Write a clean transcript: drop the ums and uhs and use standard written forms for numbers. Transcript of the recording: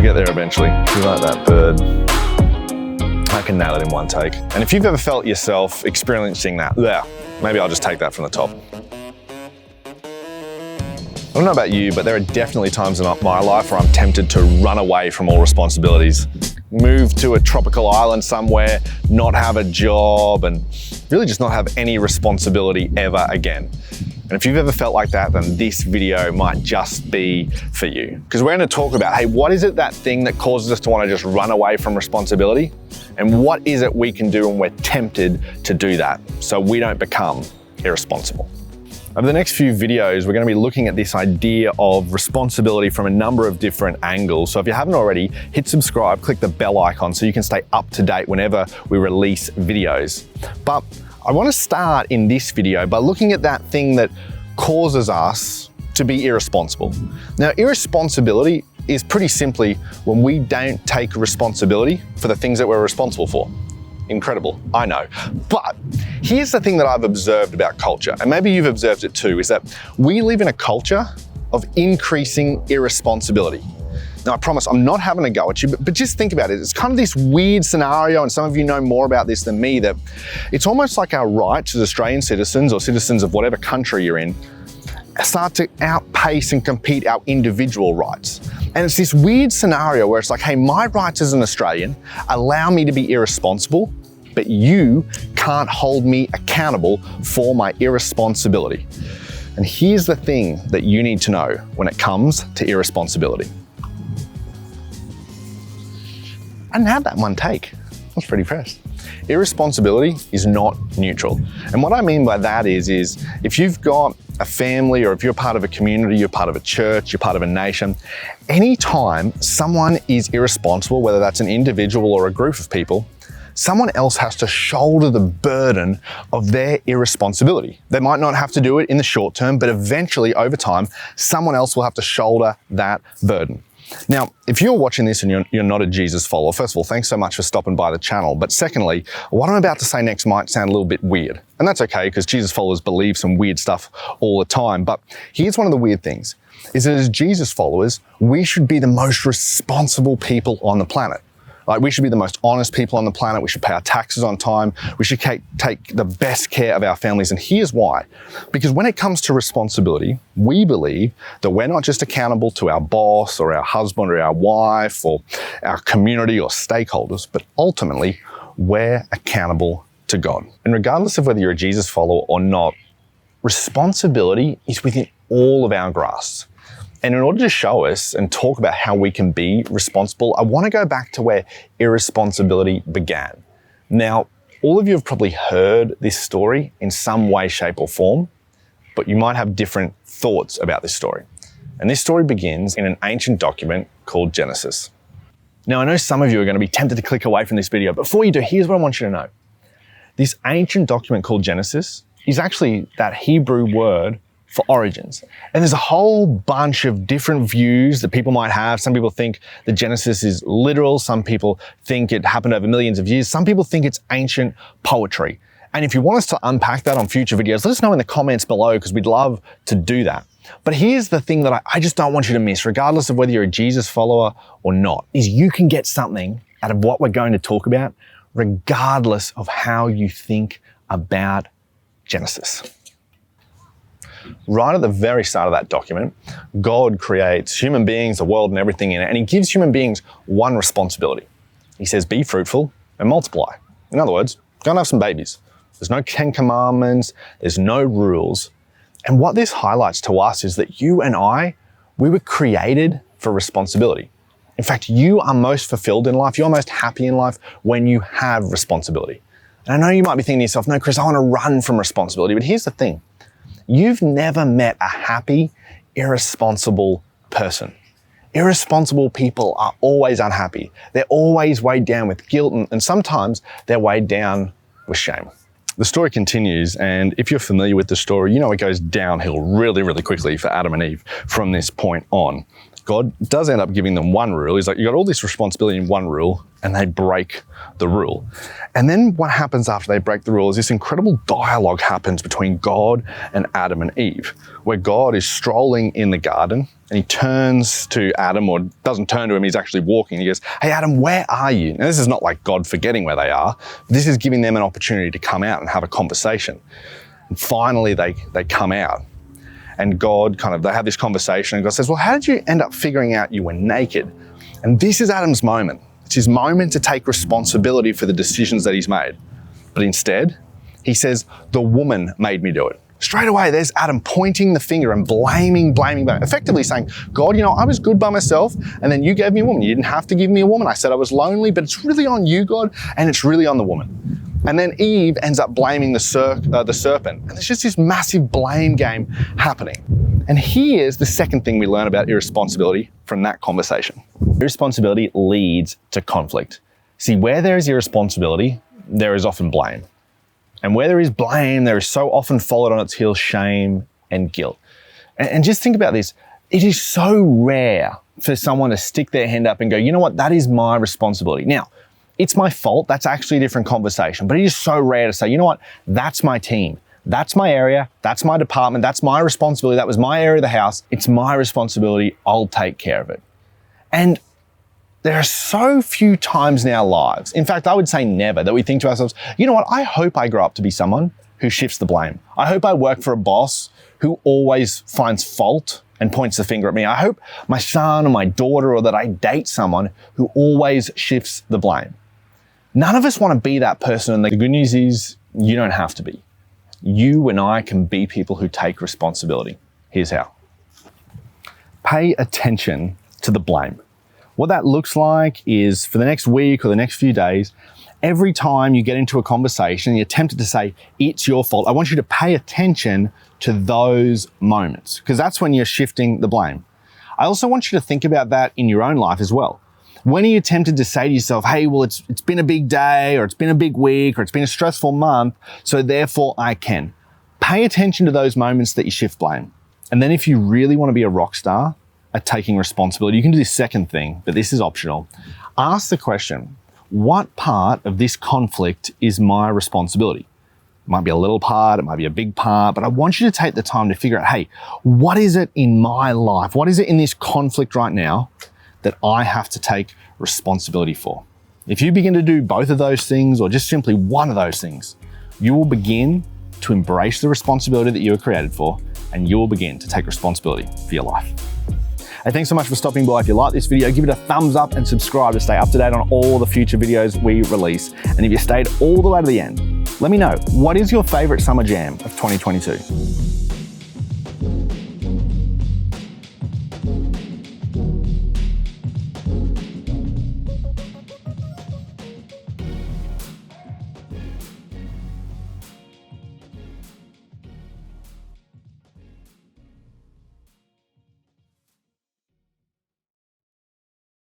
get there eventually. You like that bird? I can nail it in one take. And if you've ever felt yourself experiencing that, maybe I'll just take that from the top. I don't know about you, but there are definitely times in my life where I'm tempted to run away from all responsibilities. Move to a tropical island somewhere, not have a job, and really just not have any responsibility ever again. And if you've ever felt like that, then this video might just be for you. Because we're going to talk about, hey, what is it, that thing that causes us to want to just run away from responsibility? And what is it we can do when we're tempted to do that so we don't become irresponsible? Over the next few videos, we're going to be looking at this idea of responsibility from a number of different angles. So if you haven't already, hit subscribe, click the bell icon so you can stay up to date whenever we release videos. But I want to start in this video by looking at that thing that causes us to be irresponsible. Now, irresponsibility is pretty simply when we don't take responsibility for the things that we're responsible for. Incredible, I know. But here's the thing that I've observed about culture, and maybe you've observed it too, is that we live in a culture of increasing irresponsibility. Now, I promise I'm not having a go at you, but just think about it. It's kind of this weird scenario, and some of you know more about this than me, that it's almost like our rights as Australian citizens or citizens of whatever country you're in start to outpace and compete our individual rights. And it's this weird scenario where it's like, hey, my rights as an Australian allow me to be irresponsible, but you can't hold me accountable for my irresponsibility. And here's the thing that you need to know when it comes to irresponsibility. I didn't have that one take. I was pretty impressed. Irresponsibility is not neutral. And what I mean by that is if you've got a family, or if you're part of a community, you're part of a church, you're part of a nation, anytime someone is irresponsible, whether that's an individual or a group of people, someone else has to shoulder the burden of their irresponsibility. They might not have to do it in the short term, but eventually over time, someone else will have to shoulder that burden. Now, if you're watching this and you're not a Jesus follower, first of all, thanks so much for stopping by the channel. But secondly, what I'm about to say next might sound a little bit weird. And that's okay, because Jesus followers believe some weird stuff all the time. But here's one of the weird things, is that as Jesus followers, we should be the most responsible people on the planet. Like, we should be the most honest people on the planet. We should pay our taxes on time. We should take the best care of our families. And here's why. Because when it comes to responsibility, we believe that we're not just accountable to our boss or our husband or our wife or our community or stakeholders, but ultimately we're accountable to God. And regardless of whether you're a Jesus follower or not, responsibility is within all of our grasp. And in order to show us and talk about how we can be responsible, I want to go back to where irresponsibility began. Now, all of you have probably heard this story in some way, shape, or form, but you might have different thoughts about this story. And this story begins in an ancient document called Genesis. Now, I know some of you are going to be tempted to click away from this video, but before you do, here's what I want you to know. This ancient document called Genesis is actually that Hebrew word for origins. And there's a whole bunch of different views that people might have. Some people think that Genesis is literal. Some people think it happened over millions of years. Some people think it's ancient poetry. And if you want us to unpack that on future videos, let us know in the comments below, because we'd love to do that. But here's the thing that I just don't want you to miss, regardless of whether you're a Jesus follower or not, is you can get something out of what we're going to talk about, regardless of how you think about Genesis. Right at the very start of that document, God creates human beings, the world and everything in it, and he gives human beings one responsibility. He says, be fruitful and multiply. In other words, go and have some babies. There's no 10 commandments, there's no rules. And what this highlights to us is that you and I, we were created for responsibility. In fact, you are most fulfilled in life, you're most happy in life when you have responsibility. And I know you might be thinking to yourself, no, Chris, I want to run from responsibility. But here's the thing. You've never met a happy, irresponsible person. Irresponsible people are always unhappy. They're always weighed down with guilt, and sometimes they're weighed down with shame. The story continues, and if you're familiar with the story, you know it goes downhill really, really quickly for Adam and Eve from this point on. God does end up giving them one rule. He's like, you got all this responsibility in one rule, and they break the rule. And then what happens after they break the rule is this incredible dialogue happens between God and Adam and Eve, where God is strolling in the garden and he turns to Adam, or doesn't turn to him, he's actually walking. He goes, hey Adam, where are you? Now this is not like God forgetting where they are. This is giving them an opportunity to come out and have a conversation. And finally they come out. And God they have this conversation, and God says, well, how did you end up figuring out you were naked? And this is Adam's moment. It's his moment to take responsibility for the decisions that he's made. But instead, he says, the woman made me do it. Straight away, there's Adam pointing the finger and blaming, effectively saying, God, I was good by myself, and then you gave me a woman. You didn't have to give me a woman. I said I was lonely, but it's really on you, God, and it's really on the woman. And then Eve ends up blaming the serpent. And there's just this massive blame game happening. And here's the second thing we learn about irresponsibility from that conversation. Irresponsibility leads to conflict. See, where there is irresponsibility, there is often blame. And where there is blame, there is so often followed on its heels shame and guilt. And just think about this. It is so rare for someone to stick their hand up and go, you know what, that is my responsibility. Now, it's my fault. That's actually a different conversation. But it is so rare to say, you know what, that's my team. That's my area. That's my department. That's my responsibility. That was my area of the house. It's my responsibility. I'll take care of it. And there are so few times in our lives, in fact, I would say never, that we think to ourselves, you know what, I hope I grow up to be someone who shifts the blame. I hope I work for a boss who always finds fault and points the finger at me. I hope my son or my daughter, or that I date someone who always shifts the blame. None of us want to be that person, and the good news is you don't have to be. You and I can be people who take responsibility. Here's how. Pay attention to the blame. What that looks like is, for the next week or the next few days, every time you get into a conversation, you're tempted to say, it's your fault. I want you to pay attention to those moments, because that's when you're shifting the blame. I also want you to think about that in your own life as well. When are you tempted to say to yourself, hey, well, it's been a big day, or it's been a big week, or it's been a stressful month, so therefore I can. Pay attention to those moments that you shift blame. And then if you really want to be a rock star at taking responsibility, you can do this second thing, but this is optional. Ask the question, what part of this conflict is my responsibility? It might be a little part, it might be a big part, but I want you to take the time to figure out, hey, what is it in my life? What is it in this conflict right now that I have to take responsibility for? If you begin to do both of those things, or just simply one of those things, you will begin to embrace the responsibility that you were created for, and you will begin to take responsibility for your life. Hey, thanks so much for stopping by. If you like this video, give it a thumbs up and subscribe to stay up to date on all the future videos we release. And if you stayed all the way to the end, let me know, what is your favorite summer jam of 2022?